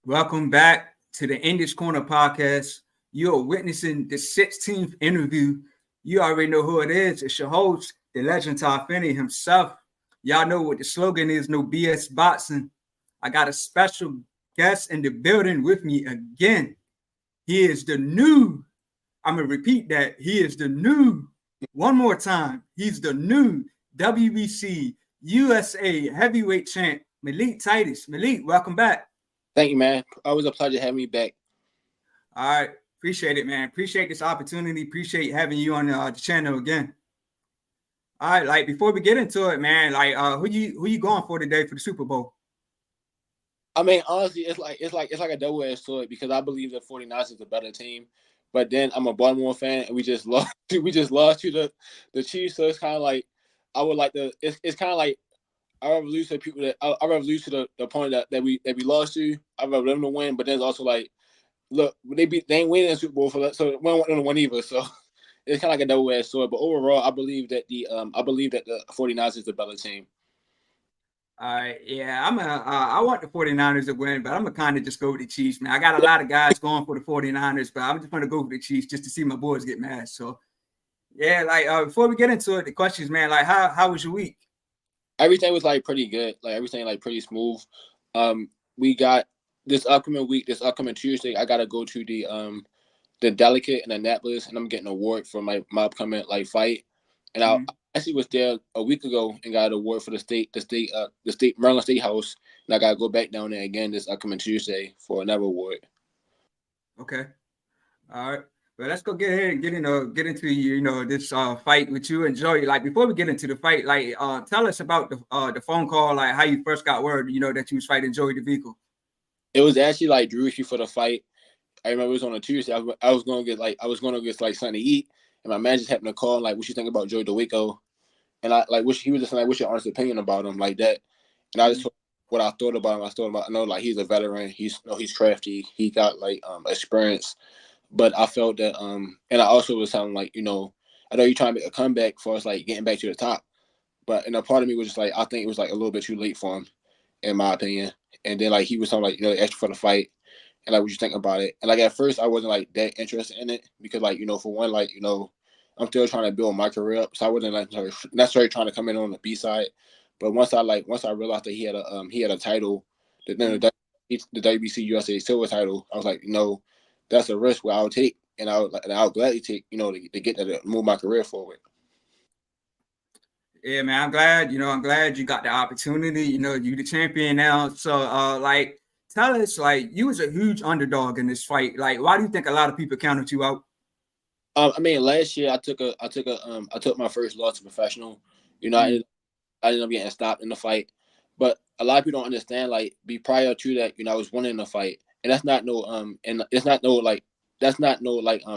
Welcome back to the English Corner podcast. You are witnessing the 16th interview. You already know who it is. It's your host, the legend Todd Finney himself. Y'all know what the slogan is, no BS boxing. I got a special guest in the building with me again. He is the new, I'm going to repeat that. He is the new, one more time, he's the new WBC USA heavyweight champ, Malik Titus. Malik, welcome back. Thank you, man. Always a pleasure having me back. All right. Appreciate it, man. Appreciate this opportunity. Appreciate having you on the channel again. All right. Like, before we get into it, man, like, who you going for today for the Super Bowl? I mean, honestly, it's like a double-edged sword because I believe the 49ers is a better team. But then I'm a Baltimore fan, and we just lost to the Chiefs. So it's kind of like I would like to. It's kind of like I rather lose to people that I rather lose to the opponent that we lost to. I rather them to win, but then it's also like, look, they ain't winning the Super Bowl so we don't want them to win either. So it's kind of like a double-edged sword. But overall, I believe that the 49ers is the better team. Yeah, I want the 49ers to win, but I'm gonna kind of just go with the Chiefs, man. I got a lot of guys going for the 49ers, but I'm just gonna go with the Chiefs just to see my boys get mad. So yeah, like before we get into it, the questions, man, like how was your week? Everything was like pretty good. Like everything like pretty smooth. We got this upcoming Tuesday. I gotta go to the delegate in Annapolis, and I'm getting an award for my upcoming like fight. And I actually was there a week ago and got an award for the state Maryland State House, and I gotta go back down there again this upcoming Tuesday for another award. Okay, all right. But let's go get ahead and get into this fight with you and Joey. Like before we get into the fight, like tell us about the phone call, like how you first got word, that you was fighting Joey Dawejko. It was actually like drew issue for the fight. I remember it was on a Tuesday. I was gonna get something to eat, and my manager happened to call like, "What you think about Joey Dawejko?" And I like, he was just like, "What's your honest opinion about him?" like that. And I just told what I thought about him. I know like he's a veteran. He's crafty. He got like experience. But I felt that and I also was telling like, I know you're trying to make a comeback for us like getting back to the top. But a part of me was just like, I think it was like a little bit too late for him, in my opinion. And then like he was talking like, extra for the fight. And like, what you think about it? And like at first, I wasn't like that interested in it because like for one, like I'm still trying to build my career up, so I wasn't like necessarily trying to come in on the B side. But once I realized that he had a title, the WBC USA Silver title, I was like, that's a risk where I'll take, and I'll gladly take, to get that to move my career forward. Yeah, man, I'm glad you got the opportunity. You the champion now. So like tell us, like, you was a huge underdog in this fight. Like, why do you think a lot of people counted you out? I mean, last year I took my first loss to professional. I ended up getting stopped in the fight, but a lot of people don't understand. Like, prior to that, I was winning the fight, and that's not no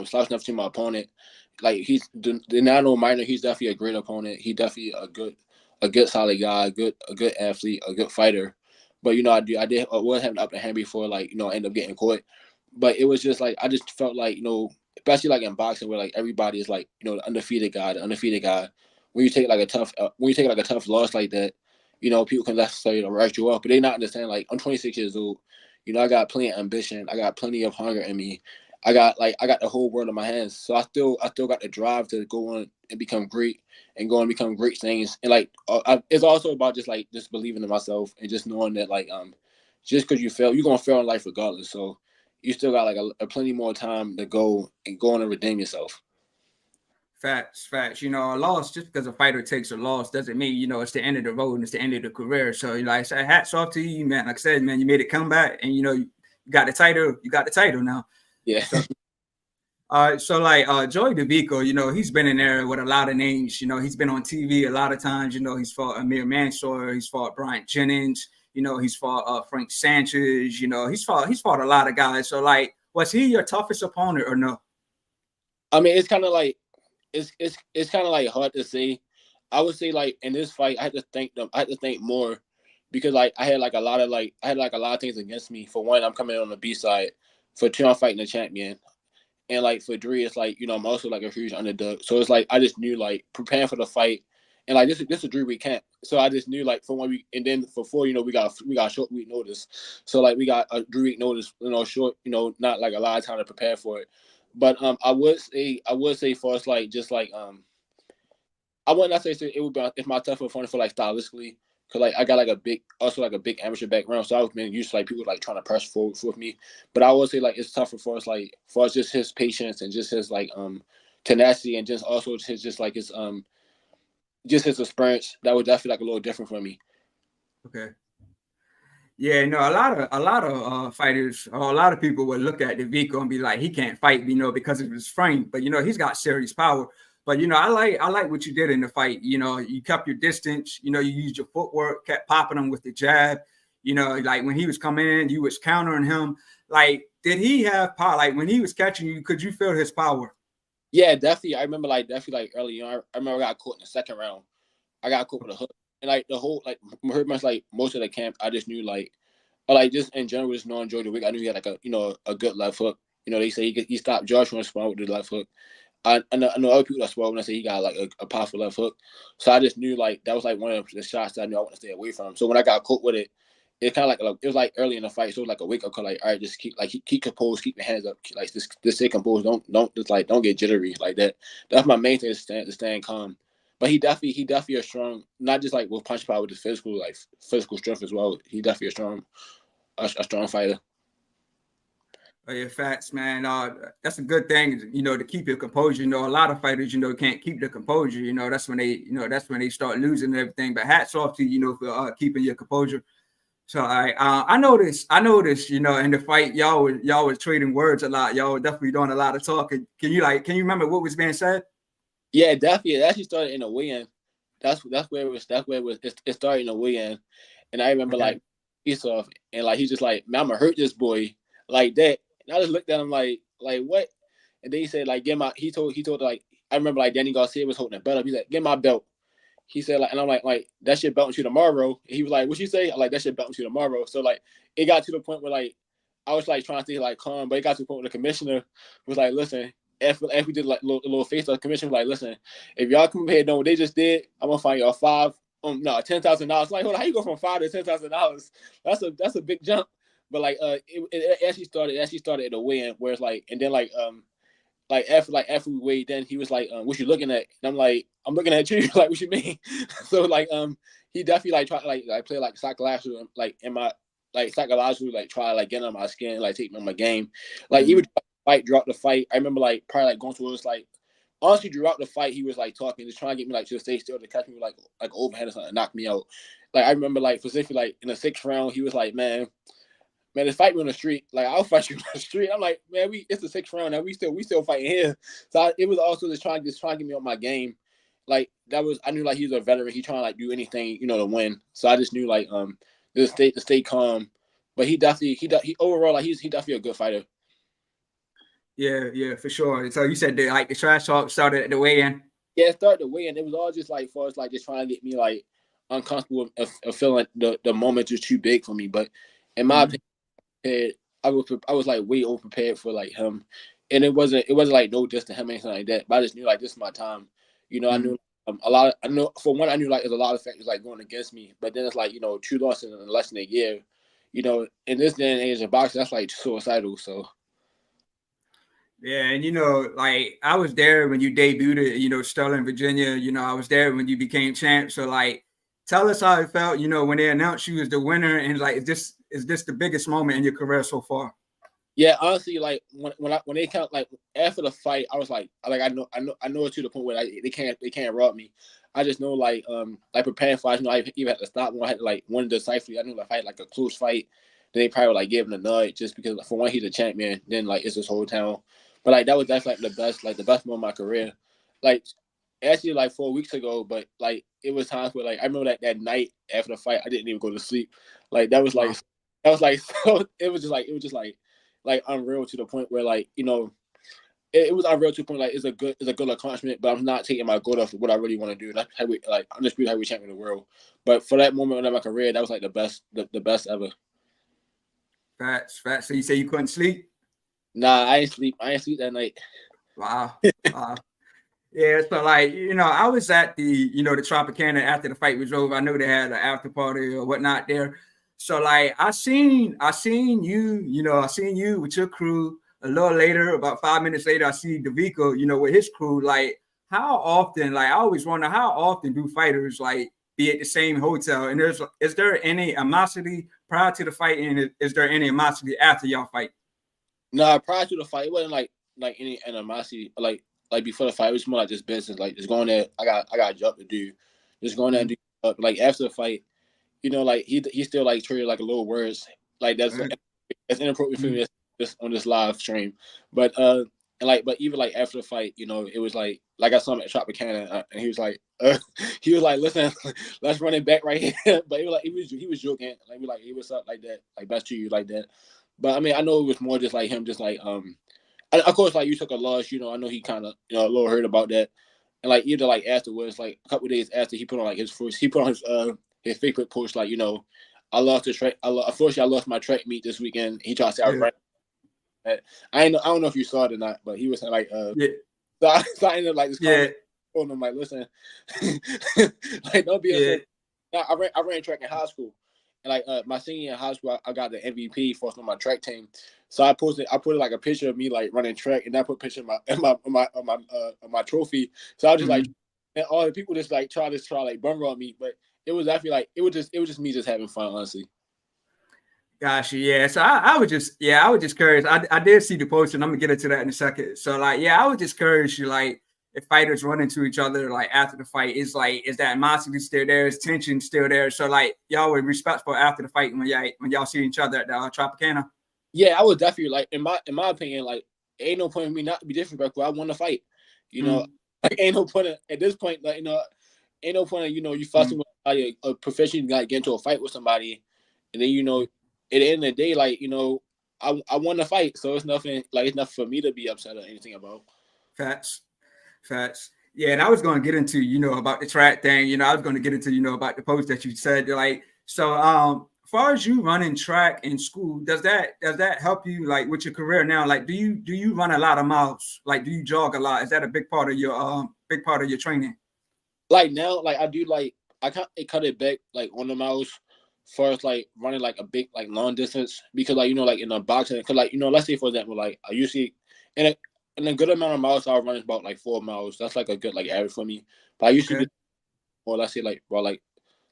slouch enough to my opponent. Like he's not no minor. He's definitely a great opponent. He definitely a good solid guy, a good athlete, a good fighter. But I was having an upper hand before I ended up getting caught. But it was just like I just felt like especially like in boxing where like everybody is like the undefeated guy. When you take like a tough loss like that, people can necessarily write you off, but they not understand like I'm 26 years old. I got plenty of ambition. I got plenty of hunger in me. I got the whole world in my hands. So I still got the drive to go on and become great and go and become great things. And like it's also about just believing in myself and just knowing that just because you fail, you're gonna fail in life regardless. So you still got like a plenty more time to go on and redeem yourself. Facts. A loss, just because a fighter takes a loss doesn't mean, it's the end of the road and it's the end of the career. So, like I said, hats off to you, man. Like I said, man, you made it come back and, you got the title. You got the title now. Yeah. So like Joey Dawejko, he's been in there with a lot of names. He's been on TV a lot of times. He's fought Amir Mansour. He's fought Bryant Jennings. He's fought Frank Sanchez. He's fought a lot of guys. So like, was he your toughest opponent or no? I mean, it's kind of like it's kind of like hard to say. I would say like in this fight, I had to think more because like I had a lot of things against me. For one, I'm coming on the B side. For two, I'm fighting the champion. And like for three, it's like, I'm also like a huge underdog. So it's like I just knew like preparing for the fight And like this is a 3-week camp. So I just knew like for 1 week, and then for 4, we got a short week notice. So like we got a 3-week notice, short, not like a lot of time to prepare for it. But I would say for us like just like I wouldn't not say it would be if my tougher opponent for like stylistically. Cause like I got like a big amateur background, so I was being used to like people like trying to press forward with me. But I would say like it's tougher for us just his patience and just his like tenacity and just also his just his experience. That was definitely like a little different for me. Okay. Yeah, a lot of fighters or a lot of people would look at Dawejko and be like, he can't fight, because of his frame. But he's got serious power. But I like what you did in the fight. You kept your distance. You used your footwork, kept popping him with the jab. Like when he was coming in, you was countering him. Like, did he have power? Like when he was catching you, could you feel his power? Yeah, definitely. I remember definitely early on. I remember I got caught in the second round. I got caught with a hook, and like the whole pretty much like most of the camp, I just knew just in general, just knowing Joe Dawejko, I knew he had like a good left hook. They say he stopped Joshua Spawn with the left hook. I know other people that swore when I say he got like a powerful left hook. So I just knew like that was like one of the shots that I knew I want to stay away from. So when I got caught with it, it kind of like it was like early in the fight, so it was like a wake up call. Like, all right, just keep composed, keep your hands up, like just stay composed. Don't get jittery like that. That's my main thing, to stand calm. But he definitely a strong, not just like with punch power, with his physical strength as well. He definitely a strong fighter. Oh, yeah, facts, man. That's a good thing, to keep your composure. A lot of fighters, can't keep the composure. That's when they start losing and everything. But hats off to you, for keeping your composure. So I noticed, in the fight, y'all was trading words a lot. Y'all were definitely doing a lot of talking. Can you remember what was being said? Yeah, definitely. It actually started in the weigh-in. That's where it was. It started in the weigh-in, and I remember like he's off, and like he's just like, man, I'm gonna hurt this boy like that. And I just looked at him like what? And then he said like, get my. He told like, I remember like Danny Garcia was holding the belt up. He's like, get my belt. He said like, and I'm like that shit belt you tomorrow. And he was like, what you say? I'm like, that shit belt you tomorrow. So like it got to the point where like I was like trying to stay like calm, but it got to the point where the commissioner was like, listen, if we did like a little face, the commissioner was like, listen, if y'all come here doing what they just did, I'm gonna find y'all $10,000. Like, hold on, how you go from $5,000 to $10,000? That's a big jump. But like it actually started at the weigh-in where it's like, and then after we weighed, then he was like, what you looking at? And I'm like, I'm looking at you. Like, what you mean? So like he definitely like tried like play like psychological, like in my like psychologically, like try like get on my skin, like take me on my game. Like even fight, drop the fight. I remember like probably like going towards like honestly throughout the fight, he was like talking, just trying to get me like to stay still to catch me like overhead or something, knock me out. Like I remember like specifically like in the 6th round, he was like, man, just fight me on the street. Like I'll fight you on the street. I'm like, man, it's the 6th round and we still fighting here. So it was also just trying to get me on my game. Like I knew like he was a veteran. He trying to like do anything, to win. So I just knew like to stay calm. But he overall like he's definitely a good fighter. Yeah, for sure. So you said the trash talk started at the weigh-in. Yeah, it started the weigh-in. It was all just like for us like just trying to get me like uncomfortable of feeling the moment is too big for me. But in my opinion, I was like way over prepared for like him, and it wasn't like no diss to him or anything like that. But I just knew like this is my time. I knew I know for one I knew like there's a lot of factors like going against me. But then it's like 2 losses in less than a year. In this day and age of boxing, that's like suicidal. So. Yeah, and like I was there when you debuted at, Sterling, Virginia. I was there when you became champ. So like, tell us how it felt, when they announced you as the winner, and like, is this the biggest moment in your career so far? Yeah, honestly, like when they count like after the fight, I was like I know it to the point where they can't rob me. I just know like preparing for it, I even had to stop when I had to like win decisively. I knew if I had like a close fight, then they probably would like give him a nod just because for one he's a champion, then like it's his whole town. But like that was definitely the best moment of my career. Like actually like 4 weeks ago, but like it was times where like I remember that night after the fight, I didn't even go to sleep. Like that was like so it was just like unreal to the point where like it was unreal to the point like it's a good accomplishment, but I'm not taking my goal off of what I really want to do. That's how I'm just heavyweight champion of the world. But for that moment in my career, that was like the best ever. Facts. So you say you couldn't sleep? Nah, I ain't sleep that night. Wow. Yeah, so like, I was at the Tropicana after the fight was over. I know they had an after party or whatnot there. So like I seen you with your crew. A little later, about 5 minutes later, I see Dawejko, with his crew. Like, how often, like I always wonder how often do fighters like be at the same hotel? And is there any animosity prior to the fight, and is there any animosity after y'all fight? Nah, prior to the fight, it wasn't like any animosity. Like before the fight, it was more like just business. Like just going there, I got a job to do. Just going there and do like after the fight, like he still like treated like a little words like that's inappropriate for me just on this live stream. But but even like after the fight, it was like I saw him at Tropicana and he was like listen, let's run it back right here. But it was like he was joking, like he was up like that, like best to you like that. But I mean, I know it was more just like him, just like of course, like you took a loss, I know he kind of a little hurt about that, and like either like afterwards, like a couple of days after he put on like his Facebook post like I lost the track. Unfortunately, I lost my track meet this weekend. He tried to say I was right. I don't know if you saw it or not, but he was like yeah. So I ended up like this phone him like, listen, like don't be afraid. I ran track in high school. And like my senior year in high school, I got the MVP for my track team. So I put like a picture of me like running track, and I put a picture of my trophy. So I was just like, and all the people just like try like bum on me, but it was actually like it was just me just having fun, honestly. Gotcha. Yeah. So I was just curious. I did see the post, and I'm gonna get into that in a second. So like, I was just curious. Like, if fighters run into each other like after the fight, is that animosity still there? Is tension still there? So like, y'all were respectful after the fight when y'all see each other at the Tropicana. Yeah, I was definitely like in my opinion, like ain't no point in me not to be disrespectful. I won the fight. Like ain't no point at this point. Like ain't no point in you fussing with like a profession, like get into a fight with somebody, and then at the end of the day, like I won the fight, so it's nothing for me to be upset or anything about. Facts. Yeah, and I was going to get into about the track thing. I was going to get into about the post that you said. Like, so as far as you running track in school, does that help you like with your career now? Like, do you run a lot of miles? Like, do you jog a lot? Is that a big part of your training? Like now, like I do, like I can't cut it back like on the miles. First, like running like a big like long distance, because like like in a boxing, because like let's say for example, like I usually in a good amount of miles I'll run about like 4 miles. That's like a good like average for me. But I used to be, or let's say like about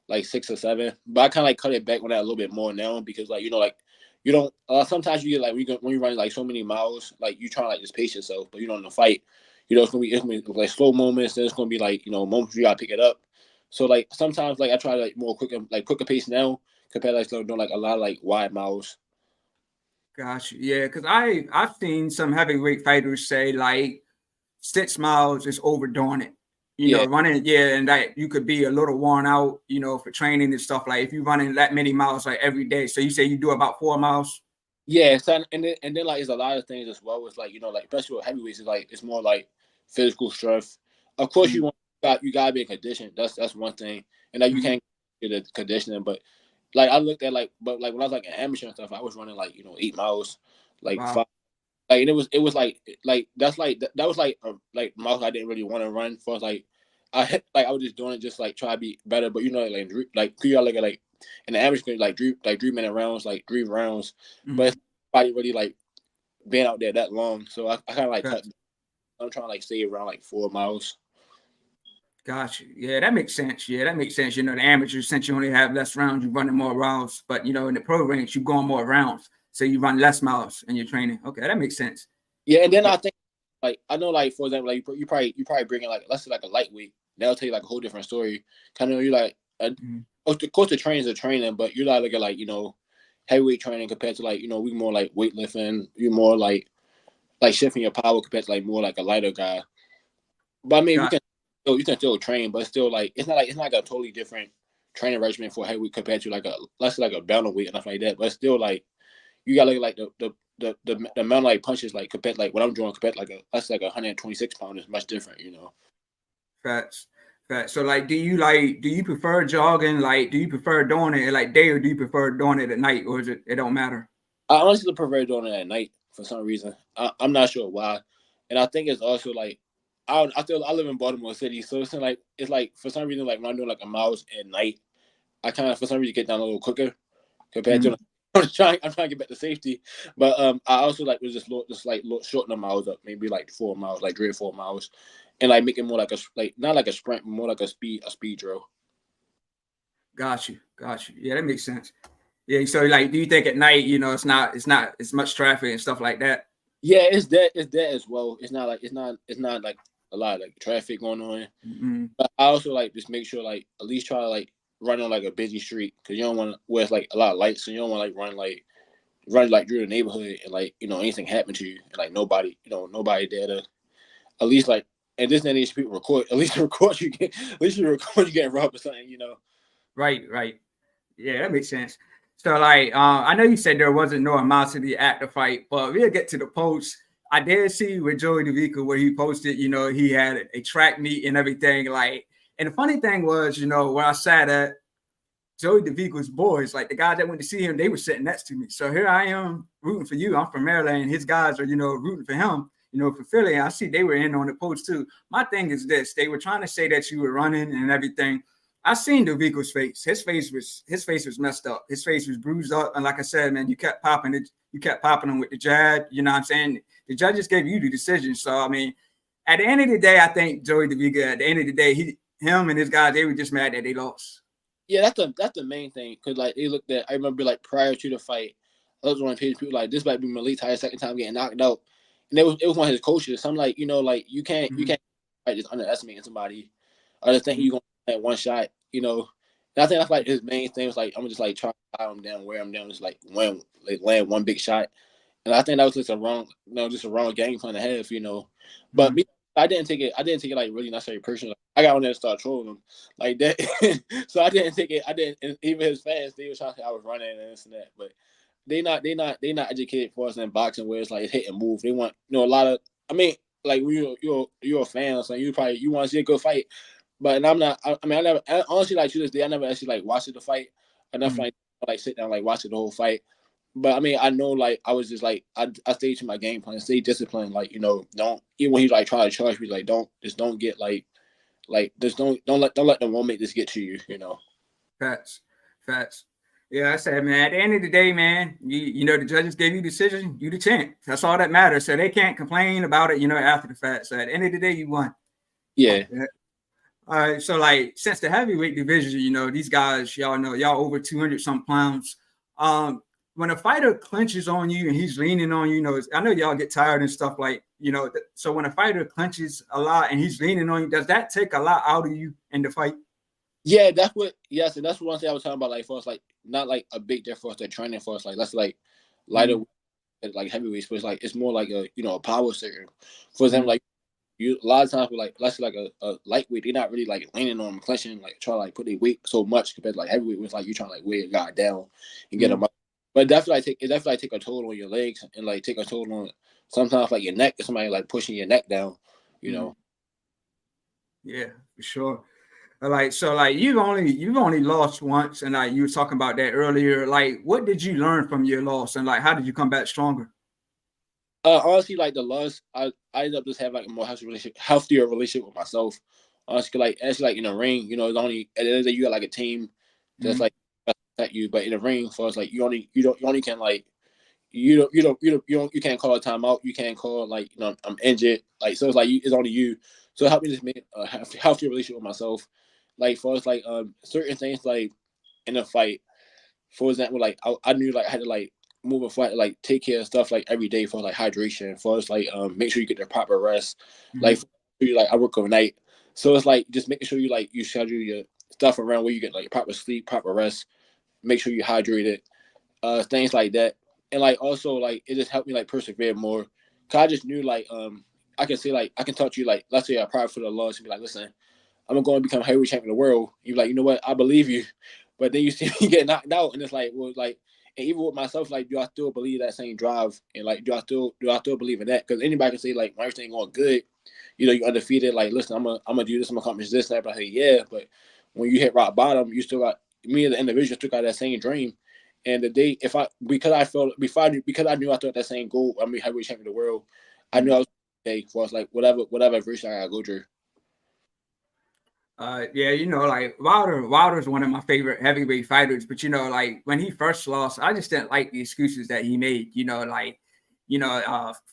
like 6 or 7. But I kind of like cut it back on that a little bit more now, because like like you don't sometimes you get like when you run like so many miles, like you try to like just pace yourself, but in the fight, it's gonna be like slow moments, then it's gonna be like moments you gotta pick it up. So like sometimes like I try like quicker pace now compared to like doing like a lot of like wide miles. Gotcha. Yeah, because I've seen some heavyweight fighters say like 6 miles is overdoing it. Running, and that you could be a little worn out, for training and stuff. Like if you're running that many miles like every day. So you say you do about 4 miles? Yeah, so, and then like it's a lot of things as well. It's like like especially with heavyweights, is like it's more like physical strength. Of course, you gotta be in condition. That's one thing, and like you can't get a conditioning. But like I looked at but when I was like an amateur and stuff, I was running like 8 miles, like 5. Like and it was like that's like that was like miles I didn't really want to run for. Like I was just doing it just like try to be better. But like you gotta look at like in the average like 3-minute rounds, like 3 rounds. But nobody really like been out there that long, so I kind of like cut. I'm trying to like stay around like 4 miles. Gotcha. Yeah, that makes sense. The amateurs, since you only have less rounds, you're running more rounds. But in the pro range, you're going more rounds, so you run less miles in your training. Okay, that makes sense. Yeah, and then I think like I know like for example, like you probably bring in like let's say like a lightweight. That'll tell you like a whole different story. Kind of you like of course the training's a training, but you're not looking like heavyweight training compared to like we more like weightlifting. You're more like shifting your power compared to like more like a lighter guy. But I mean, you can still train, but still like it's not like a totally different training regimen for heavyweight compared to like let's say like a bantamweight and stuff like that. But still like you gotta look like the amount of like punches like compared like what I'm doing compared like that's like 126 pound is much different, Facts. So like, do you prefer jogging? Like, do you prefer doing it at like day, or do you prefer doing it at night, or is it don't matter? I honestly prefer doing it at night for some reason. I'm not sure why, and I think it's also like I live in Baltimore City, so it's like for some reason like when I'm doing like a miles at night, I kind of for some reason get down a little quicker compared to. I'm trying to get back to safety, but I also like was just shorten the miles up, maybe like 4 miles, like 3 or 4 miles, and like make it more like not like a sprint, but more like a speed drill. Got you. Yeah, that makes sense. Yeah, so like, do you think at night, it's not as much traffic and stuff like that? Yeah, it's that as well. It's not like a lot of like traffic going on. Mm-hmm. But I also like just make sure like at least try to like run on like a busy street because you don't want to where it's like a lot of lights, so you don't want to like run like through the neighborhood and like anything happen to you and like nobody there to at least like and this and age people record at least record you getting robbed or something. Right. Yeah, that makes sense. So like, I know you said there wasn't no animosity at the fight, but we'll get to the post. I did see with Joey Dawejko where he posted, he had a track meet and everything. Like, and the funny thing was, where I sat at, Joey Dawejko's boys, like the guys that went to see him, they were sitting next to me. So here I am rooting for you. I'm from Maryland, and his guys are, rooting for him, for Philly. I see they were in on the post too. My thing is this: they were trying to say that you were running and everything. I seen Dawejko's face. His face was messed up. His face was bruised up. And like I said, man, you kept popping it. You kept popping him with the jab. You know what I'm saying? The judges gave you the decision. So I mean, at the end of the day, I think Joey Dawejko. At the end of the day, him and his guys, they were just mad that they lost. Yeah, that's the main thing because like they looked at. I remember like prior to the fight, I was on page people like this might be Malik Titus second time getting knocked out, and it was one of his coaches. So I'm like, like you can't like, just underestimate somebody. I just think you're gonna get one shot, And I think that's like his main thing was like I'm just like trying to tie him down, wear him down, just like land one big shot. And I think that was just a wrong game plan to have, But I didn't take it like really necessarily personal. I got on there and started trolling him like that. So I didn't take it. And even his fans, they were trying to say I was running and this and that. But they not educated for us in boxing where it's like hit and move. They want a lot of. I mean, like you're a fan, so you want to see a good fight. But I'm not. I never honestly like to this day. I never actually like watched the fight enough like sit down like watch the whole fight. But I mean, I know like I was just like I stayed to my game plan, stay disciplined. Like don't even when he like try to charge me, like don't get like just don't let the moment just get to you. Facts. Yeah, I said, man. At the end of the day, man, you the judges gave you the decision. You the champ. That's all that matters. So they can't complain about it. After the fact. So at the end of the day, you won. Yeah. All right, so like since the heavyweight division, these guys, y'all know y'all over 200 some pounds. When a fighter clinches on you and he's leaning on you, I know y'all get tired and stuff like, so when a fighter clinches a lot and he's leaning on you, does that take a lot out of you in the fight? Yeah, and that's one thing I was talking about. Like for us, like not like a big difference for us. They're training for us. Like that's like lighter, like heavyweights, but it's more like a power sticker. For example, like. A lot of times, like let's say like a lightweight, they're not really like leaning on them, clenching, like try to like put their weight so much compared to like heavyweight, was like you trying to like weigh a guy down and get them up. But it definitely take a toll on your legs and like take a toll on sometimes like your neck if somebody like pushing your neck down, Yeah, for sure. Like so, like you've only lost once, and like you were talking about that earlier. Like, what did you learn from your loss, and like how did you come back stronger? Honestly, like the loss, I ended up just having like a more healthier relationship with myself. Honestly, like actually, like in the ring, it's only at the end of the day you got like a team that's like at you, but in the ring, for us, like you only can like you can't call a timeout. You can't call like I'm injured. Like so, it's like it's only you. So it helped me just make a healthier relationship with myself. Like for us, like certain things like in a fight, for example, like I knew like I had to like move a flight, like take care of stuff like every day for like hydration, for us like make sure you get the proper rest. Like I work overnight, so it's like just making sure you schedule your stuff around where you get like proper sleep, proper rest, make sure you hydrated, things like that. And like also like it just helped me like persevere more, cause I just knew like I can say like I can talk to you like let's say I prior for the loss and be like, listen, I'm going to become heavyweight champion of the world. You're like, you know what, I believe you, but then you see me get knocked out, and it's like, well, like. And even with myself, like, do I still believe that same drive? And like, do I still believe in that? Because anybody can say like, when everything going good, you're undefeated. Like, listen, I'm gonna do this. I'm gonna accomplish this. And I say, yeah, but when you hit rock bottom, you still got me as an individual still got that same dream. And the day because I knew I thought that same goal. I mean, heavyweight champion of the world. I knew I was okay, for us, like whatever version I gotta go through. Yeah, like Wilder's one of my favorite heavyweight fighters, but like when he first lost, I just didn't like the excuses that he made. Like,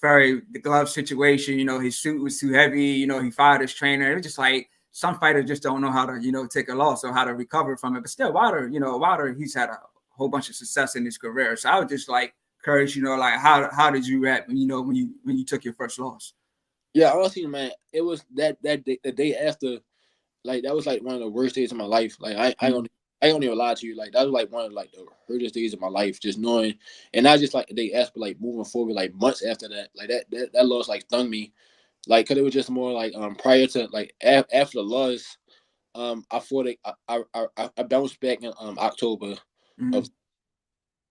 Fury, the glove situation, his suit was too heavy, he fired his trainer. It was just like some fighters just don't know how to, take a loss or how to recover from it. But still, Wilder, he's had a whole bunch of success in his career. So I would just like curious, like how did you react when you took your first loss? Yeah, honestly, man, it was that day, the day after. Like that was like one of the worst days of my life. Like I don't even lie to you. Like that was like one of like the hardest days of my life. Just knowing, and not just like the day after, but like moving forward, like months after that. Like that loss like stung me. Like, cause it was just more like prior to like after the loss, I thought it, I bounced back in October, of,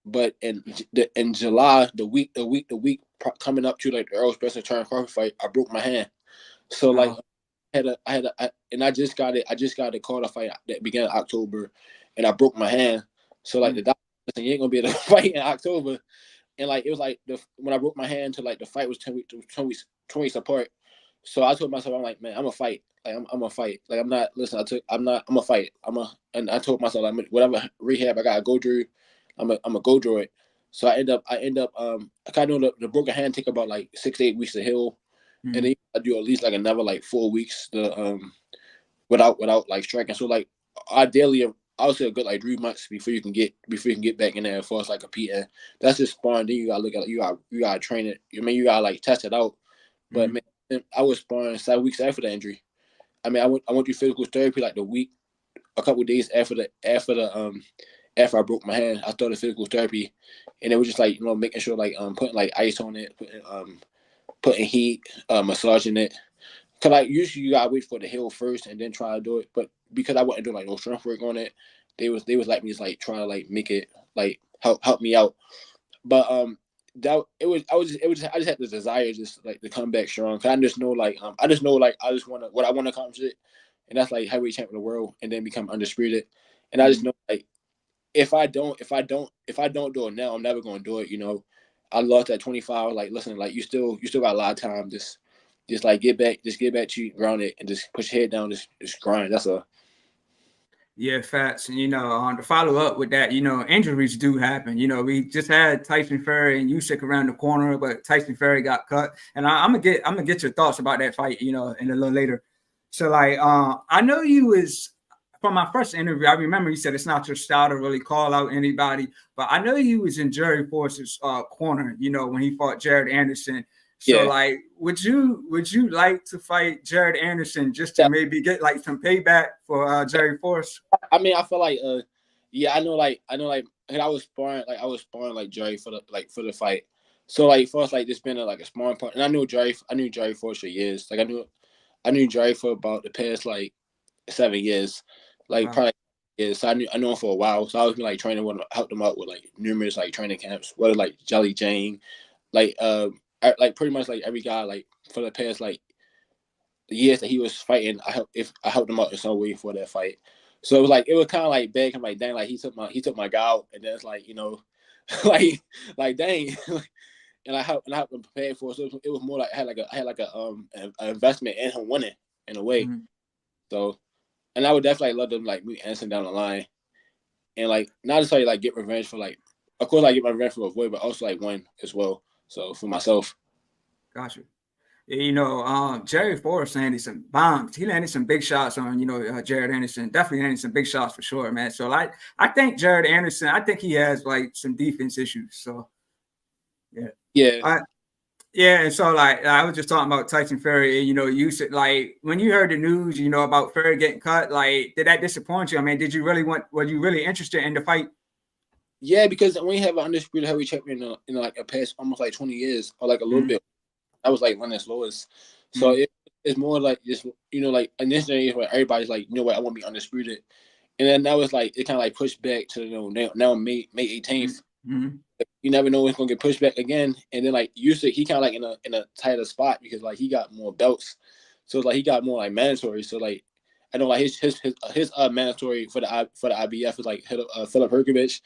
but in July, the week coming up to like the Earl Spencer Terence Crawford fight, I broke my hand. So like. And I just got it. I just got a call to fight that began in October, and I broke my hand. So like the doctor said, you ain't gonna be able to fight in October, and like it was like when I broke my hand to like the fight was 10 weeks apart. So I told myself, I'm like, man, I'm gonna fight. Like I'm gonna fight. Like I'm not. Listen, I'm gonna fight. And I told myself, like, whatever rehab I gotta go through, I'm gonna go through it. So I end up I kind of know the broken hand take about like 6 to 8 weeks to heal. And then I do at least like another like 4 weeks to without like striking. So like ideally, I would say a good like 3 months before you can get back in there as far as like competing. That's just sparring. Then you gotta look at it. You gotta train it. I mean, you gotta like test it out. But man, I was sparring 7 weeks after the injury. I mean, I went through physical therapy like a couple of days after I broke my hand. I started physical therapy, and it was just like making sure like putting like ice on it, putting heat, massaging it. Cause like usually you gotta wait for it to heal first and then try to do it. But because I wasn't doing like no strength work on it, they was like me just like trying to like make it like help me out. But I just had the desire just like to come back strong. Cause I just know I just want to accomplish it, and that's like heavyweight champion of the world and then become undisputed. And I just know like if I don't do it now, I'm never gonna do it. I lost at 25. Like, listen, like you still got a lot of time. Just like get back to you, ground it, and just push your head down. Just grind. That's a. Yeah, facts. And to follow up with that, injuries do happen. We just had Tyson Fury and Usyk around the corner, but Tyson Fury got cut. And I'm gonna get your thoughts about that fight, in a little later. So like, I know you was from my first interview. I remember you said it's not your style to really call out anybody, but I know you was in Jerry Force's corner, when he fought Jared Anderson. So like, would you like to fight Jared Anderson just to maybe get like some payback for Jerry Force? I mean, I feel like I know like and I was sparring like Jerry for the fight. So like for us like this been a sparring part, and I knew Jerry Force for years. Like I knew Jerry for about the past like 7 years, like probably years. So I knew him for a while. So I was like training with him, helped him out with like numerous like training camps, whether like Jelly Jane, like pretty much like every guy like for the past like the years that he was fighting, I helped him out in some way for that fight. So it was kind of like big. I'm like, dang, like he took my guy out, and then it's like like dang, and I helped him prepare for it. So it was more like I had like an investment in him winning in a way. So, and I would definitely love them like meet Anderson down the line, and like not necessarily like get revenge for like, of course I get my revenge for avoid, but also like win as well. So for myself. Gotcha. Jerry Forrest landed some bombs. He landed some big shots on, Jared Anderson. Definitely landed some big shots for sure, man. So I think Jared Anderson, I think he has like some defense issues. So yeah. Yeah. Yeah, and so like I was just talking about Tyson Fury, and you said like when you heard the news, about Fury getting cut, like did that disappoint you? I mean, were you really interested in the fight? Yeah, because when you have an undisputed heavyweight champion in like a past almost like 20 years or like a little bit, I was like Lennox Lewis. So it's more like just like in this day where everybody's like, what, I want to be undisputed. And then now it's like it kind of like pushed back to now May 18th. You never know when it's gonna get pushed back again. And then like Usyk, he kind of like in a tighter spot because like he got more belts, so it's like he got more like mandatory. So like I know like his mandatory for the IBF is like Philip Herkovich.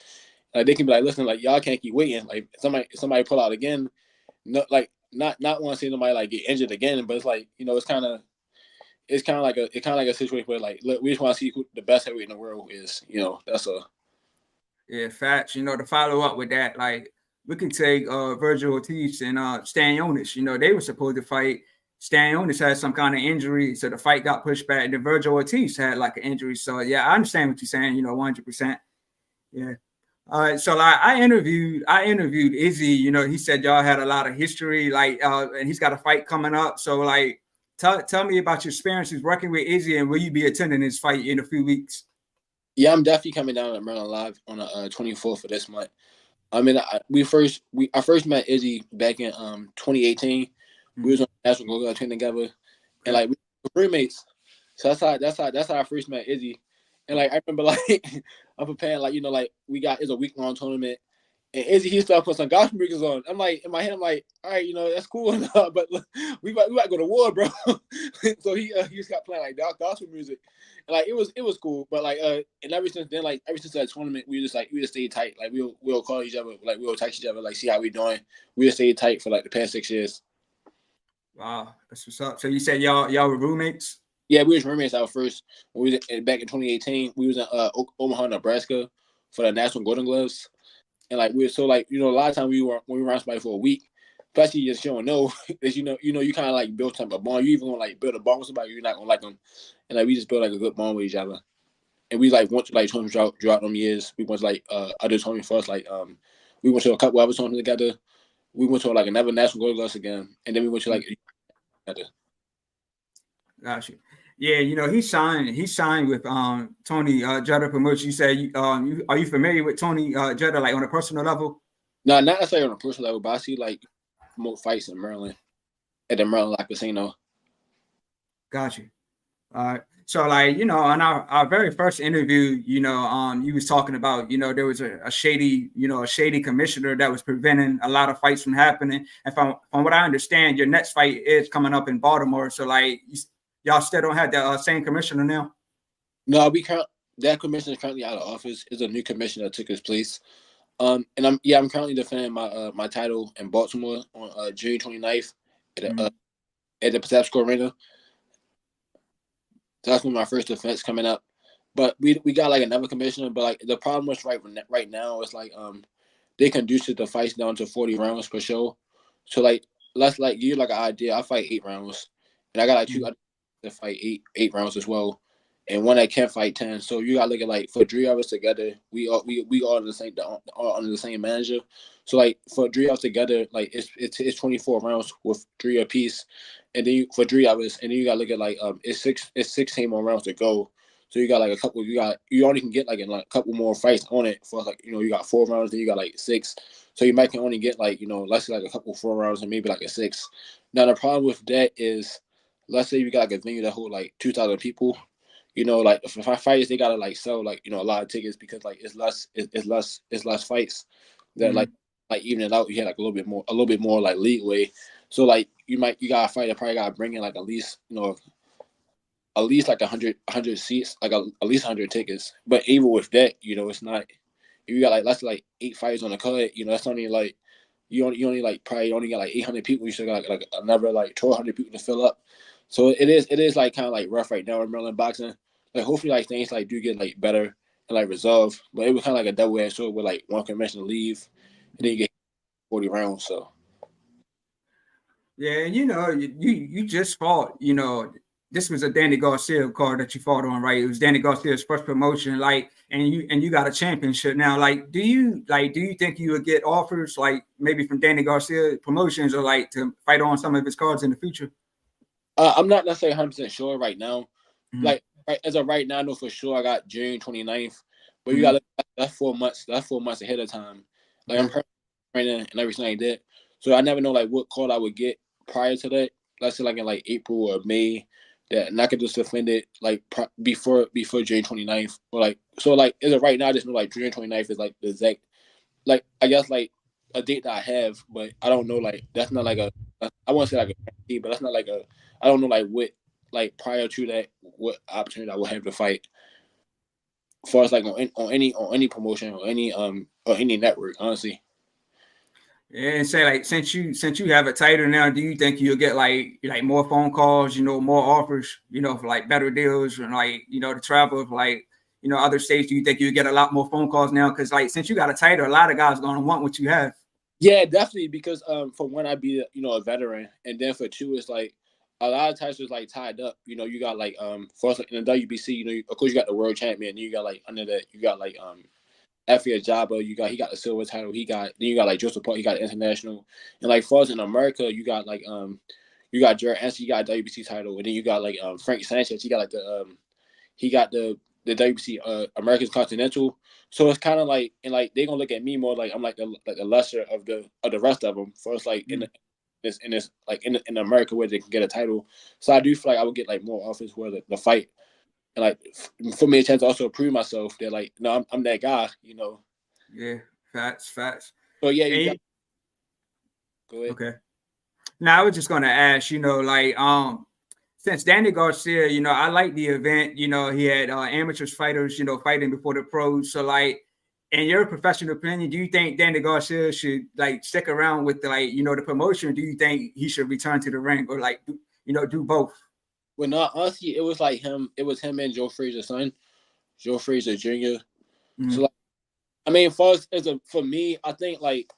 Like they can be like, listen, like y'all can't keep waiting. Like somebody pull out again. No, like not want to see nobody like get injured again, but it's like, you know, it's kind of like a situation where like, look, we just want to see who the best heavyweight in the world is. You know, that's a facts. You know, to follow up with that, like we can take Virgil Ortiz and Stan Jonas. You know, they were supposed to fight. Stan Jonas had some kind of injury, so the fight got pushed back. And then Virgil Ortiz had like an injury. So yeah, I understand what you're saying. You know, 100%. Yeah. All right, so like I interviewed Izzy. You know, he said y'all had a lot of history, like, and he's got a fight coming up. So like, tell me about your experiences working with Izzy, and will you be attending his fight in a few weeks? Yeah, I'm definitely coming down to Maryland Live on the 24th of this month. I mean, I first met Izzy back in 2018. We was on the national go training together, and like we were roommates. So that's how I first met Izzy. And like I remember, like I'm preparing, like, you know, like it's a week-long tournament, and Izzy, he started putting some gospel music on. I'm like, in my head, I'm like, all right, you know, that's cool, but look, we might go to war, bro. So he just got playing like gospel music, and like it was cool. But like and ever since then, like ever since that tournament, we just stayed tight. Like we'll call each other, like we'll text each other, like see how we doing. We just stayed tight for like the past 6 years. Wow, that's what's up. So you said y'all were roommates? Yeah, we was roommates out first. When we was back in 2018. We was in Omaha, Nebraska, for the National Golden Gloves, and like we were so like, you know, a lot of times when we were around somebody for a week, especially just you don't know, is you know you kind of like build type of bond. You even gonna like build a bond with somebody, you're not gonna like them, and like we just built like a good bond with each other. And we like went to like tournaments throughout them years. We went to like other tournaments first, like we went to a couple other tournaments together. We went to like another National Golden Gloves again, and then we went to like together. Gotcha. Yeah, you know, he signed with Tony Jetta Promotion. You say are you familiar with Tony Jetta, like on a personal level? No, not necessarily on a personal level, but I see like more fights in Maryland at the Maryland like casino. Gotcha. All right. So like, you know, on our very first interview, you know, you was talking about, you know, there was a shady commissioner that was preventing a lot of fights from happening. And from what I understand, your next fight is coming up in Baltimore. So like, y'all still don't have the same commissioner now? No, that commissioner is currently out of office. It's a new commissioner that took his place. And I'm currently defending my title in Baltimore on June 29th at the Patapsco Arena. So that's when my first defense coming up. But we got like another commissioner, but like the problem is right now is like they conduce the fights down to 40 rounds per show. So like let's like give you like an idea. I fight 8 rounds, and I got like 2 that fight eight rounds as well, and one that can't fight 10. So you gotta look at like for 3 of us together, we all under the same manager. So like for 3 of us together, like it's 24 rounds with 3 apiece, and then for 3 of us, and then you gotta look at like it's 16 more rounds to go. So you got like a couple. You only can get like in like a couple more fights on it for like, you know, you got 4 rounds, then you got like 6. So you might can only get like, you know, let's say like a couple 4 rounds and maybe like a 6. Now the problem with that is, let's say you got like a venue that hold like 2,000 people. You know, like for fighters, they gotta like sell like, you know, a lot of tickets because like it's less fights that like even it out. You had like a little bit more like leeway. So like you got a fighter that probably gotta bring in like at least, you know, at least like 100 seats, like at least 100 tickets. But even with that, you know, it's not. If you got like let's like 8 fighters on the card, you know, that's only like you only like probably only got like 800 people. You still got like another like 1,200 people to fill up. So it is like kind of like rough right now in Maryland boxing. Like hopefully like things like do get like better and like resolved. But it was kind of like a double-edged sword with like one commissioner leave and then you get 40 rounds. So Yeah, and you know, you just fought, you know, this was a Danny Garcia card that you fought on, right? It was Danny Garcia's first promotion, like, and you got a championship now. Like, do you think you would get offers like maybe from Danny Garcia promotions or like to fight on some of his cards in the future? I'm not necessarily 100% sure right now. Like as of right now, I know for sure I got June 29th, but you got that's 4 months. That's 4 months ahead of time. Like I'm training and everything like that, so I never know like what call I would get prior to that. Let's say like in like April or May, that and I could just defend it like before June 29th or like so like as of right now I just know like June 29th is like the exact like I guess like a date that I have, but I don't know like that's not like I want to say like a guarantee, but that's not like I don't know like what like prior to that what opportunity I would have to fight. As far as like on any promotion or any network, honestly. And say like since you have a title now, do you think you'll get like more phone calls, more offers, for like better deals and like to travel of like other states? Do you think you get a lot more phone calls now? Because like since you got a title, a lot of guys gonna want what you have. Yeah, definitely. Because for one, I'd be a veteran, and then for two, it's like a lot of titles like tied up. You got like first like in the WBC, of course you got the world champion. Then you got like under that you got like Effie Ajaba, he got the silver title. Then you got like Joseph Park, he got the international. And like for us in America, you got like you got Jared Anson, you got a WBC title, and then you got like Frank Sanchez, he got like the WBC American Continental. So it's kind of like, and like they gonna look at me more like I'm like the lesser of the rest of them. For us like in this like in America where they can get a title. So I do feel like I would get like more offers where the fight. And like for me, a chance to also prove myself that like no, I'm that guy, Yeah, facts. So yeah, you got. Go ahead. Okay. Now I was just gonna ask, since Danny Garcia, I like the event. He had amateurs fighters, fighting before the pros. So like, in your professional opinion, do you think Danny Garcia should like stick around with the promotion? Or do you think he should return to the ring or like do both? Well, no, honestly, it was like him. It was him and Joe Frazier's son, Joe Frazier Jr. Mm-hmm. So, like, I mean, for me, I think like,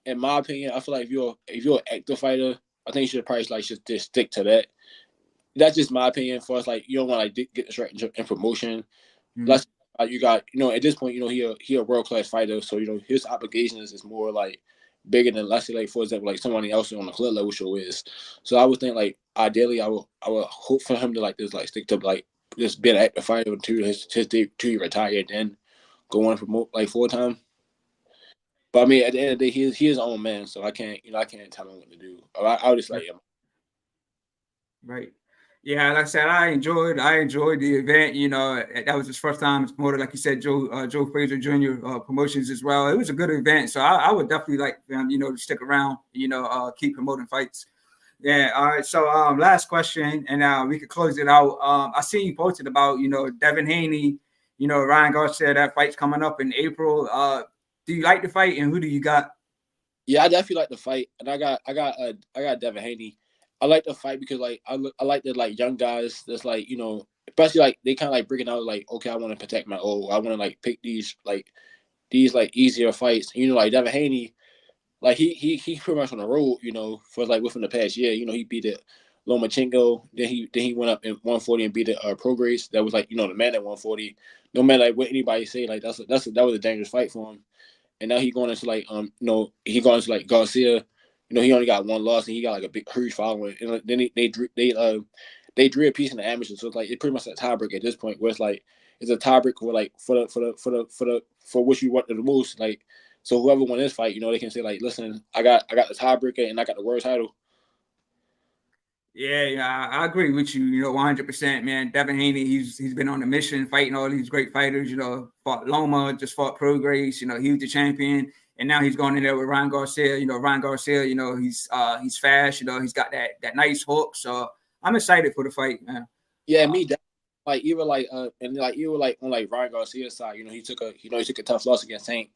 in my opinion, I feel like if you're an active fighter, I think you should probably like just stick to that. That's just my opinion. For us, like you don't want to like get distracted in promotion. Unless you got at this point, he a world class fighter, so his obligations is more like bigger than let's say like for example like somebody else on the club level show is. So I would think like ideally I would hope for him to like just like stick to like just be an active fighter until his day till he retired, then go on and promote like full time. But I mean at the end of the day he is his own man, so I can't tell him what to do. I would just like him. Right. Yeah, like I said, I enjoyed the event. That was his first time promoted, like you said, Joe Frazier Jr. Promotions as well. It was a good event, so I would definitely like them, to stick around, keep promoting fights. Yeah. All right. So last question, and we could close it out. I seen you posted about Devin Haney, Ryan Garcia. That fight's coming up in April. Do you like the fight, and who do you got? Yeah, I definitely like the fight, and I got Devin Haney. I like the fight because like I like the like young guys that's like especially like they kind of like breaking out like okay I want to protect my I want to like pick these like easier fights. Like Devin Haney, like he pretty much on the road for like within the past year. He beat it Lomachenko, then he went up in 140 and beat it Prograis. That was like the man at 140. No matter like what anybody say, like that was a dangerous fight for him. And now he going into like he going into like Garcia. He only got one loss and he got like a big huge following. And then they drew a piece in the amateur, so it's like it's pretty much a tiebreak at this point. Where it's like it's a tiebreak where like for which you want the most. Like so whoever won this fight, they can say like, listen, I got the tiebreaker and I got the world title. Yeah, I agree with you. 100%, man. Devin Haney, he's been on a mission, fighting all these great fighters. Fought Loma, just fought Prograis. He was the champion, and now he's going in there with Ryan Garcia. Ryan Garcia, he's fast. He's got that nice hook. So I'm excited for the fight, man. Yeah, me. Like even like and like even like on like Ryan Garcia's side, he took a tough loss against Tank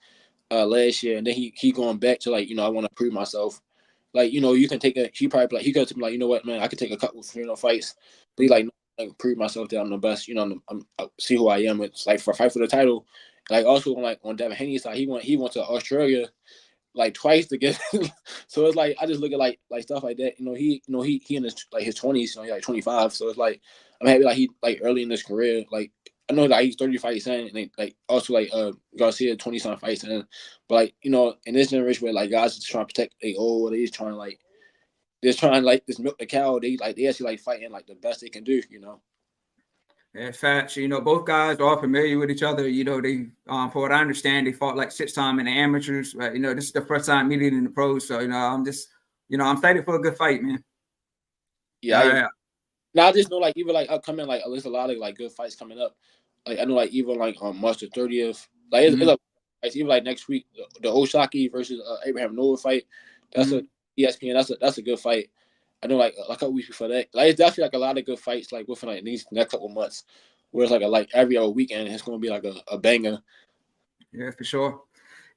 last year, and then he going back to like I want to prove myself. Like you can take he probably like he could be like what man I could take a couple fights, but he like prove myself that I'm the best. I'm see who I am. It's like for a fight for the title. Like also on Devin Haney's side, he went to Australia like twice to get. So it's like I just look at like stuff like that. He in his like his 20s, he's like 25. So it's like I'm happy like he like early in his career. Like I know that he's 30 fights in, and like also like Garcia 20-some fights in. But like in this generation where like guys just trying to protect they old, they just trying like just milk the cow. They actually like fighting like the best they can do. Yeah, facts. Both guys are familiar with each other. They, for what I understand, they fought like 6 times in the amateurs. But this is the first time meeting in the pros. So I'm just, I'm excited for a good fight, man. Yeah. Now I just know like even like upcoming like there's a lot of like good fights coming up. Like I know like even like on March the 30th, like it's even like next week the Oshaki versus Abraham Noah fight. That's a ESPN. That's a good fight. I know like a couple weeks before that, like it's definitely like a lot of good fights like within like these next couple months. Where it's like every other weekend it's gonna be like a banger. Yeah, for sure.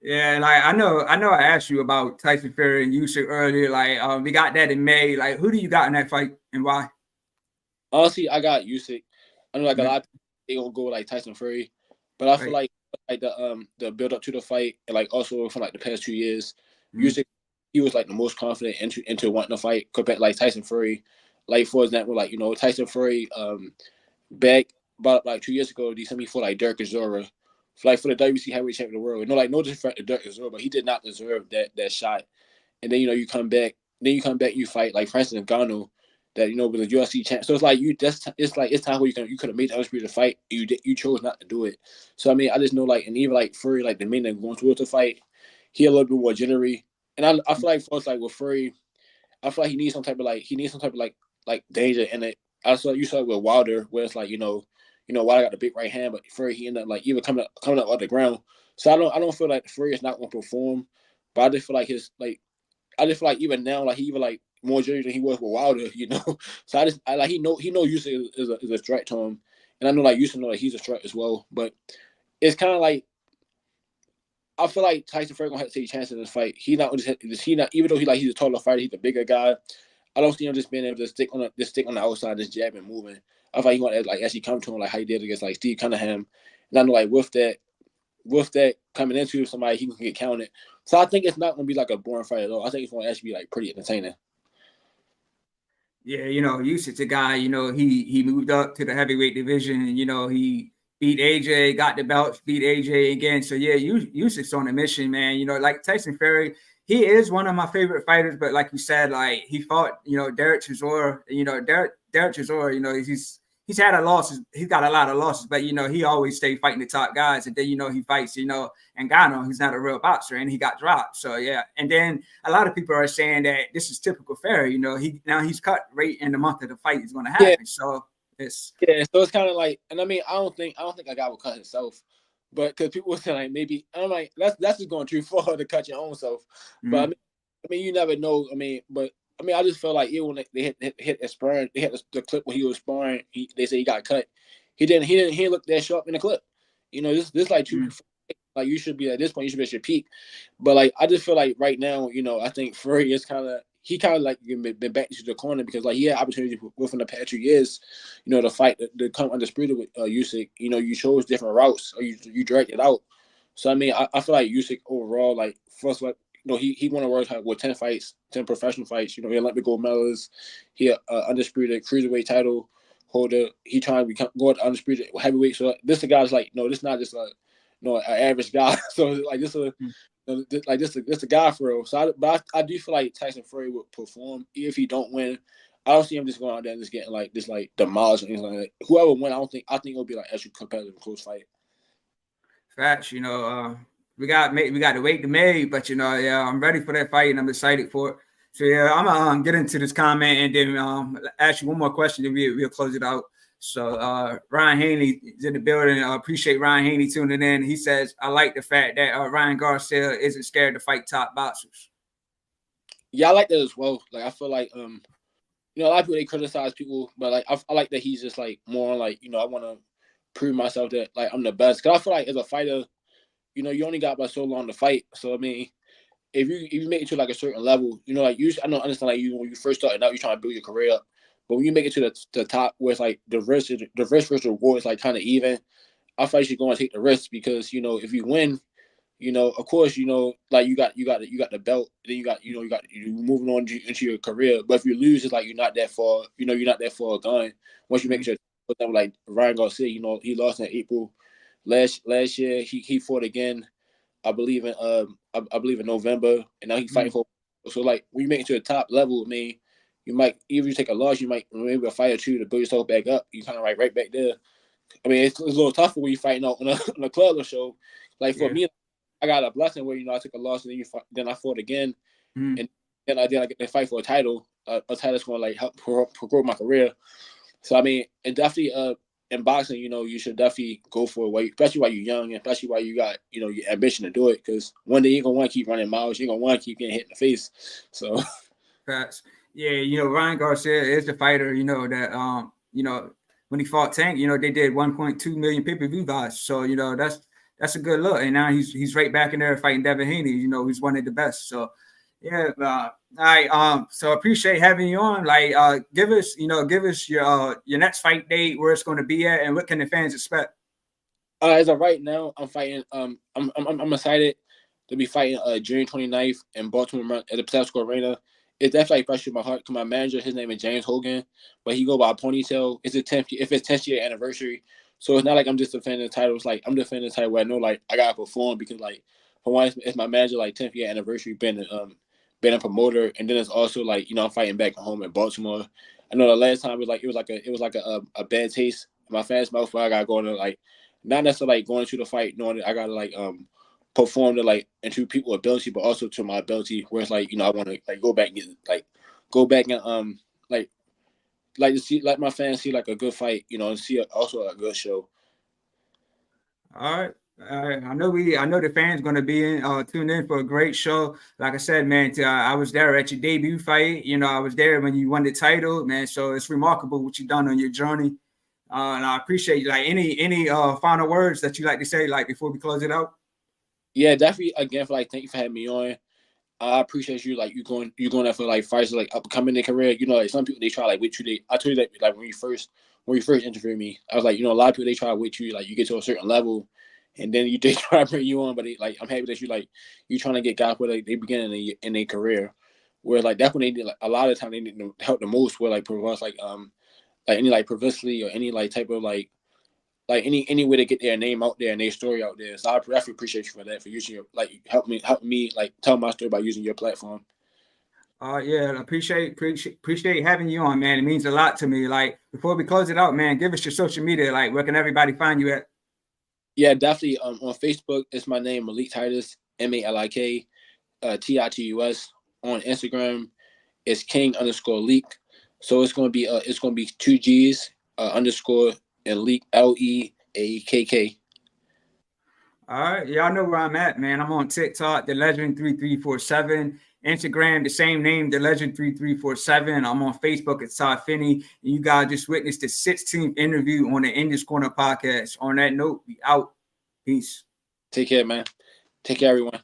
Yeah, like I know I asked you about Tyson Fury and Usyk earlier. Like, we got that in May. Like, who do you got in that fight and why? Honestly, I got Usyk. I know like a Yeah, lot of people, they gonna go like Tyson Fury, but I feel right. like the build up to the fight and like also from like the past 2 years, Mm, Usyk he was like the most confident into wanting to fight compared to like Tyson Fury. Like for example, like Tyson Fury back about like 2 years ago, December he fought like Derek Chisora, like for the WBC heavyweight champion of the world. No disrespect to Derek Chisora, but he did not deserve that shot. And then you come back, you fight like Francis Ngannou, that with the UFC champ. So it's like it's time where you could have made the undisputed fight. You chose not to do it. So I mean, I just know like, and even like Fury, like the main that going towards the fight, he a little bit more jittery. And I feel like for us like with Fury, I feel like he needs some type of like danger in it. You saw it with Wilder, where it's like Wilder got the big right hand, but Fury he ended up like even coming up off the ground. So I don't feel like Fury is not going to perform, but I just feel like I just feel like even now, like he even like more jittery than he was with Wilder. So I like he know Usyk is a threat to him, and I know like Usyk know that he's a threat as well. But it's kind of like I feel like Tyson Fury gonna have to take chances in this fight. He not even though he's a taller fighter, he's a bigger guy. I don't see him just being able to stick on the outside, just jabbing, moving. I feel like he want to like actually come to him like how he did against like Steve Cunningham. And I know like with that coming into somebody, he can get counted. So I think it's not gonna be like a boring fight at all. I think it's gonna actually be like pretty entertaining. Yeah, Usyk's a guy. He moved up to the heavyweight division. And, he beat AJ, got the belts, beat AJ again. So yeah, Usyk's on a mission, man. Like Tyson Fury, he is one of my favorite fighters. But like you said, like he fought, Derek Chisora. Derek Chisora. He's had a losses. He's got a lot of losses, but he always stayed fighting the top guys. And then he fights, Ngannou. He's not a real boxer, and he got dropped. So yeah, and then a lot of people are saying that this is typical Fury. He's cut right in the month of the fight is going to Yeah, happen. So it's yeah. So it's kind of like, and I mean, I don't think a guy will cut himself, but because people will say like maybe I'm like that's just going too far to cut your own self. But mm, I mean, you never know. I mean, I just feel like even when they hit a sparring, they hit the clip when he was sparring. They say he got cut. He didn't look that sharp in the clip. This like two mm, like you should be at this point. You should be at your peak. But like I just feel like right now, I think Fury is kind of like been back to the corner because like he had opportunity within the past 2 years, to fight to come undisputed with Usyk. You chose different routes or you dragged it out. So I mean, I feel like Usyk overall, like first like he won a world title with 10 fights, 10 professional fights. He Olympic gold medalist. He undisputed cruiserweight title holder. He trying to go to undisputed heavyweight. So this the guy's like, no, this not just a an average guy. So like mm. this a guy for real. So I do feel like Tyson Fury would perform if he don't win. I don't see him just going out there and just getting like this like demolished or anything like that. Whoever win, I think it'll be like actually competitive close fight. Facts. We got to wait to May, but yeah, I'm ready for that fight and I'm excited for it. So yeah, I'm gonna get into this comment and then ask you one more question, then we'll close it out. So Ryan Haney is in the building. I appreciate Ryan Haney tuning in. He says, I like the fact that Ryan Garcia isn't scared to fight top boxers. Yeah, I like that as well. Like I feel like a lot of people they criticize people, but like I like that he's just like more like I want to prove myself that like I'm the best. Cause I feel like as a fighter, you only got about so long to fight. So I mean, if you make it to like a certain level, like I don't understand like when you first started out, you're trying to build your career up, but when you make it to the top where it's like the risk versus reward is like kind of even, I feel like you're going to take the risk because if you win, of course, like you got the belt, then you moving on into your career. But if you lose, it's like you're not that far, you're not that far gone. Once you make sure, like Ryan Garcia, he lost in April last year. He fought again, I believe I believe in November, and now he's fighting for. So like when you make it to the top level, I mean, you might even you take a loss, you might maybe a fight or two to build yourself back up. You kind of right back there. I mean, it's a little tougher when you're fighting out on a club or show. Like for Yeah. me, I got a blessing where I took a loss and then I fought again, Mm. and then I get to fight for a title. A title that's going to like help grow my career. So I mean, and definitely in boxing, you should definitely go for it, especially while you're young, and especially while you got your ambition to do it. Because one day you're gonna want to keep running miles, you're gonna want to keep getting hit in the face. So Facts. Yeah, Ryan Garcia is the fighter, that when he fought Tank, they did 1.2 million pay-per-view buys. So, that's a good look. And now he's right back in there fighting Devin Haney. You know, he's one of the best. So yeah, all right. So appreciate having you on. Like, give us your next fight date, where it's going to be at, and what can the fans expect? As of right now, I'm fighting. I'm excited to be fighting June 29th in Baltimore at the Pasco Arena. It's definitely fresh in my heart. Cause my manager, his name is James Hogan, but he go by Ponytail. It's if it's 10th year anniversary, so it's not like I'm just defending the title. It's like I'm defending the title where I know like I gotta perform because like for one, it's my manager like 10th year anniversary, been a promoter, and then it's also like I'm fighting back at home in Baltimore. I know the last time it was like a bad taste in my fans' mouth where I gotta go to like not necessarily like going to the fight knowing that I gotta like perform to like and to people's ability, but also to my ability. Where it's like I want to like go back and like to see like my fans see like a good fight, and see also a good show. All right. I know the fans going to be tuned in for a great show. Like I said, man, I was there at your debut fight. I was there when you won the title, man. So it's remarkable what you've done on your journey. And I appreciate like any final words that you like to say, like before we close it out. Yeah, definitely. Again, thank you for having me on. I appreciate you. Like you going there for like fights like upcoming in their career. Like some people they try like with you. I told you that like when you first interviewed me, I was like, a lot of people they try with you. Like you get to a certain level, and then they try to bring you on. But I'm happy that you trying to get guys where like they begin in their career, where like that's when they need like a lot of time they need to help the most. Where like provides like any like publicity or any like type of like any way to get their name out there and their story out there. So I definitely appreciate you for that, for using your help me like tell my story by using your platform. Yeah, appreciate having you on, man. It means a lot to me. Like before we close it out, man, give us your social media. Like where can everybody find you at? Yeah, definitely. On Facebook, it's my name, Malik Titus, Malik Titus. On Instagram, it's King_Leak. So it's gonna be 2 G's underscore and leak LEAKK. All right, y'all know where I'm at, man. I'm on TikTok, the Legend 3347. Instagram, the same name, the Legend 3347. I'm on Facebook at Todd Finney. And you guys just witnessed the 16th interview on the In This Corner podcast. On that note, we out. Peace. Take care, man. Take care, everyone.